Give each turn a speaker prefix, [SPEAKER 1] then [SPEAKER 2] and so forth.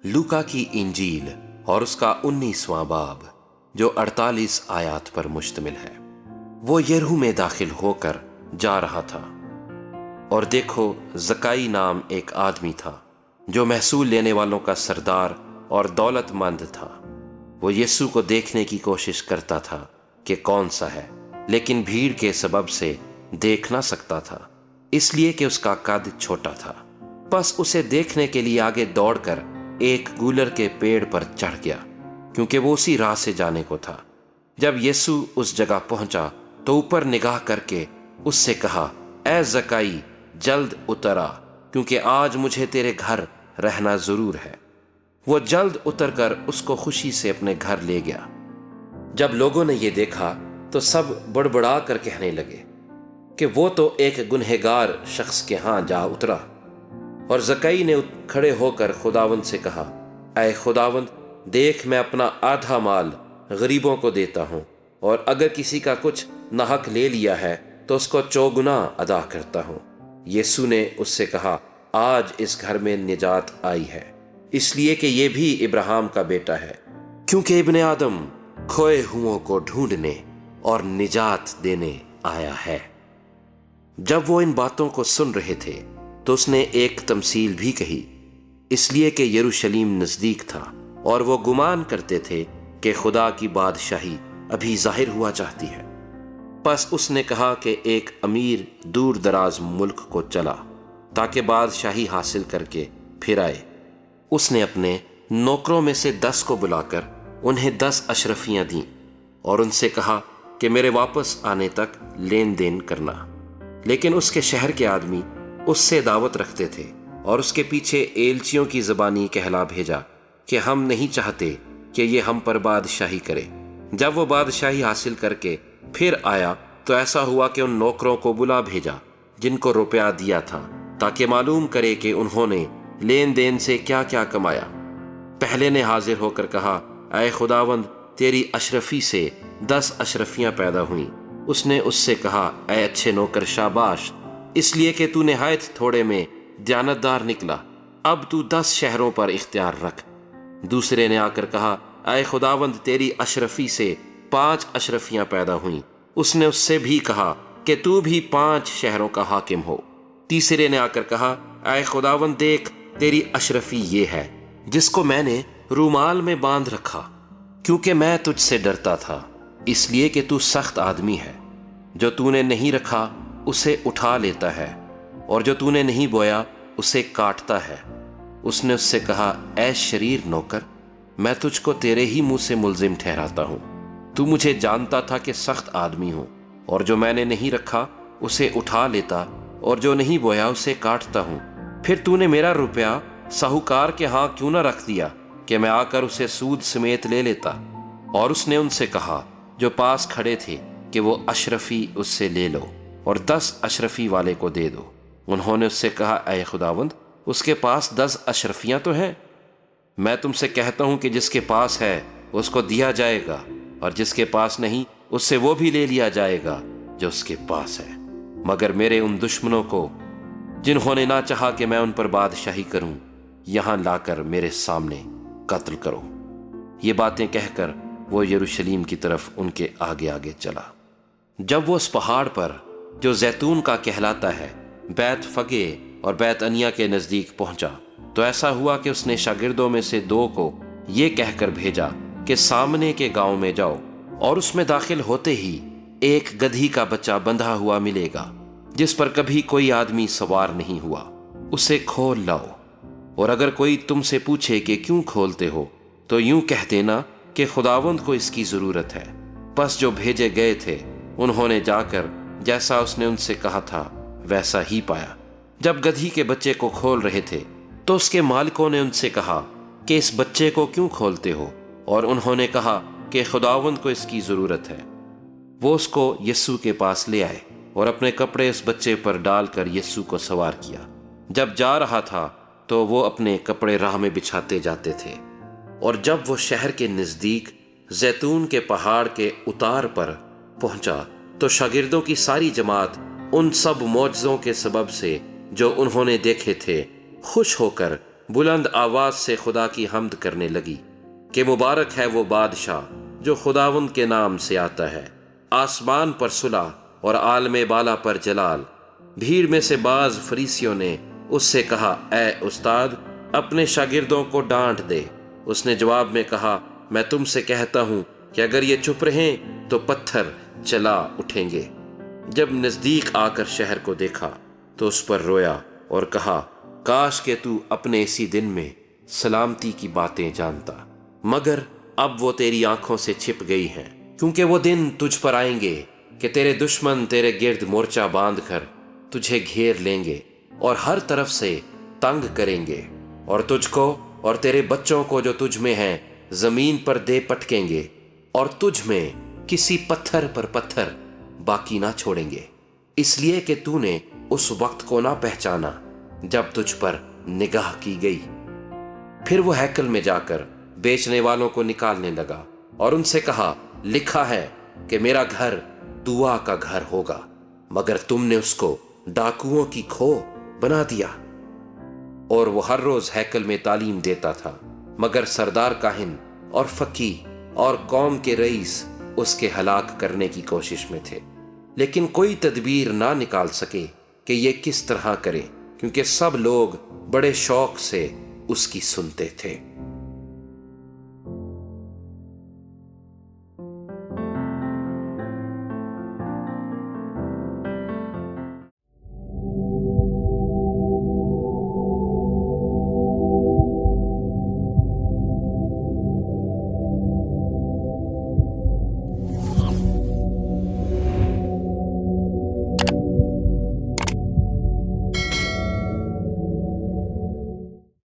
[SPEAKER 1] लूका की इंजील और उसका 19वां बाब जो 48 आयात पर मुश्तमिल है। वो यरीहो में दाखिल होकर जा रहा था और देखो, जकाई नाम एक आदमी था जो महसूल लेने वालों का सरदार और दौलतमंद था। वो यीशु को देखने की कोशिश करता था कि कौन सा है, लेकिन भीड़ के सबब से देख ना सकता था, इसलिए कि उसका कद छोटा था। बस उसे देखने के लिए आगे दौड़कर एक गूलर के पेड़ पर चढ़ गया, क्योंकि वो उसी राह से जाने को था। जब यीशु उस जगह पहुंचा तो ऊपर निगाह करके उससे कहा, ऐ जकाई, जल्द उतर आ, क्योंकि आज मुझे तेरे घर रहना जरूर है। वो जल्द उतरकर उसको खुशी से अपने घर ले गया। जब लोगों ने ये देखा तो सब बड़बड़ा कर कहने लगे कि वो तो एक गुनहगार शख्स के यहाँ जा उतरा। और जकाई ने खड़े होकर खुदावंद से कहा, ऐ खुदावंद, देख, मैं अपना आधा माल गरीबों को देता हूँ, और अगर किसी का कुछ नाहक ले लिया है तो उसको चौगुना अदा करता हूँ। यीशु ने उससे कहा, आज इस घर में निजात आई है, इसलिए कि ये भी इब्राहिम का बेटा है, क्योंकि इब्ने आदम खोए हुओं को ढूंढने और निजात देने आया है। जब वो इन बातों को सुन रहे थे तो उसने एक तमसील भी कही, इसलिए कि यरूशलेम नजदीक था और वो गुमान करते थे कि खुदा की बादशाही अभी जाहिर हुआ चाहती है। बस उसने कहा कि एक अमीर दूर दराज मुल्क को चला ताकि बादशाही हासिल करके फिर आए। उसने अपने नौकरों में से 10 को बुलाकर उन्हें 10 अशरफियां दी और उनसे कहा कि मेरे वापस आने तक लेन देन करना। लेकिन उसके शहर के आदमी उससे दावत रखते थे और उसके पीछे एलचियों की ज़बानी कहला भेजा कि हम नहीं चाहते कि ये हम पर बादशाही करे। जब वो बादशाही हासिल करके फिर आया तो ऐसा हुआ कि उन नौकरों को बुला भेजा जिनको रुपया दिया था, ताकि मालूम करे कि उन्होंने लेन देन से क्या क्या कमाया। पहले ने हाजिर होकर कहा, ऐ खुदावंद, तेरी अशरफी से 10 अशरफियां पैदा हुई। उसने उससे कहा, ऐ अच्छे नौकर, शाबाश, इसलिए कि तू निहायत थोड़े में दयानतदार निकला, अब तू 10 शहरों पर इख्तियार रख। दूसरे ने आकर कहा, ऐ खुदावंद, तेरी अशरफी से 5 अशरफियां पैदा हुई। उसने उससे भी कहा कि तू भी 5 शहरों का हाकिम हो। तीसरे ने आकर कहा, ऐ खुदावंद, देख, तेरी अशरफी ये है जिसको मैंने रूमाल में बांध रखा, क्योंकि मैं तुझसे डरता था, इसलिए कि तू सख्त आदमी है। जो तूने नहीं रखा उसे उठा लेता है, और जो तूने नहीं बोया उसे काटता है। उसने उससे कहा, ऐ शरीर नौकर, मैं तुझको तेरे ही मुंह से मुल्जिम ठहराता हूँ। तू मुझे जानता था कि सख्त आदमी हूँ, और जो मैंने नहीं रखा उसे उठा लेता, और जो नहीं बोया उसे काटता हूँ। फिर तूने मेरा रुपया साहूकार के यहाँ क्यों न रख दिया कि मैं आकर उसे सूद समेत ले लेता। और उसने उनसे कहा जो पास खड़े थे कि वो अशरफी उससे ले लो और 10 अशरफी वाले को दे दो। उन्होंने उससे कहा, ऐ खुदावंद, उसके पास 10 अशरफियां तो हैं। मैं तुमसे कहता हूं कि जिसके पास है उसको दिया जाएगा, और जिसके पास नहीं उससे वो भी ले लिया जाएगा जो उसके पास है। मगर मेरे उन दुश्मनों को जिन्होंने ना चाहा कि मैं उन पर बादशाही करूं, यहां लाकर मेरे सामने कत्ल करो। ये बातें कहकर वो यरूशलेम की तरफ उनके आगे आगे चला। जब वो उस पहाड़ पर जो जैतून का कहलाता है, बैत फगे और बैत अनिया के नजदीक पहुंचा, तो ऐसा हुआ कि उसने शागिर्दों में से 2 को ये कहकर भेजा कि सामने के गांव में जाओ, और उसमें दाखिल होते ही एक गधी का बच्चा बंधा हुआ मिलेगा जिस पर कभी कोई आदमी सवार नहीं हुआ, उसे खोल लाओ। और अगर कोई तुमसे पूछे कि क्यों खोलते हो, तो यूं कह देना कि खुदावंद को इसकी जरूरत है। बस जो भेजे गए थे उन्होंने जाकर जैसा उसने उनसे कहा था वैसा ही पाया। जब गधी के बच्चे को खोल रहे थे तो उसके मालिकों ने उनसे कहा कि इस बच्चे को क्यों खोलते हो, और उन्होंने कहा कि खुदावंद को इसकी जरूरत है। वो उसको यीशु के पास ले आए और अपने कपड़े उस बच्चे पर डालकर यीशु को सवार किया। जब जा रहा था तो वो अपने कपड़े राह में बिछाते जाते थे। और जब वो शहर के नजदीक जैतून के पहाड़ के उतार पर पहुंचा तो शागिर्दों की सारी जमात उन सब मौजज़ों के सबब से जो उन्होंने देखे थे खुश होकर بلند آواز سے خدا کی حمد کرنے لگی کہ مبارک ہے وہ بادشاہ جو خداوند کے نام سے آتا ہے، آسمان پر صلح اور عالم بالا پر جلال۔ بھیڑ میں سے بعض فریسیوں نے اس سے کہا، اے استاد، اپنے شاگردوں کو ڈانٹ دے۔ اس نے جواب میں کہا، میں تم سے کہتا ہوں کہ اگر یہ چپ رہیں تو پتھر چلا اٹھیں گے۔ جب نزدیک آ کر شہر کو دیکھا تو اس پر رویا اور کہا، کاش کہ تو اپنے اسی دن میں سلامتی کی باتیں جانتا، مگر اب وہ تیری آنکھوں سے چھپ گئی ہیں، کیونکہ وہ دن تجھ پر آئیں گے کہ تیرے دشمن تیرے گرد مورچہ باندھ کر تجھے گھیر لیں گے اور ہر طرف سے تنگ کریں گے، اور تجھ کو اور تیرے بچوں کو جو تجھ میں ہیں زمین پر دے پٹکیں گے، اور تجھ میں کسی پتھر پر پتھر باقی نہ چھوڑیں گے، اس لیے کہ تو نے اس وقت کو نہ پہچانا جب تجھ پر نگاہ کی گئی۔ پھر وہ ہیکل میں جا کر بیچنے والوں کو نکالنے لگا اور ان سے کہا، لکھا ہے کہ میرا گھر دعا کا گھر ہوگا، مگر تم نے اس کو ڈاکوؤں کی کھو بنا دیا۔ اور وہ ہر روز ہیکل میں تعلیم دیتا تھا، مگر سردار کاہن اور فقیہ اور قوم کے رئیس اس کے ہلاک کرنے کی کوشش میں تھے، لیکن کوئی تدبیر نہ نکال سکے کہ یہ کس طرح کرے، کیونکہ سب لوگ بڑے شوق سے اس کی سنتے تھے۔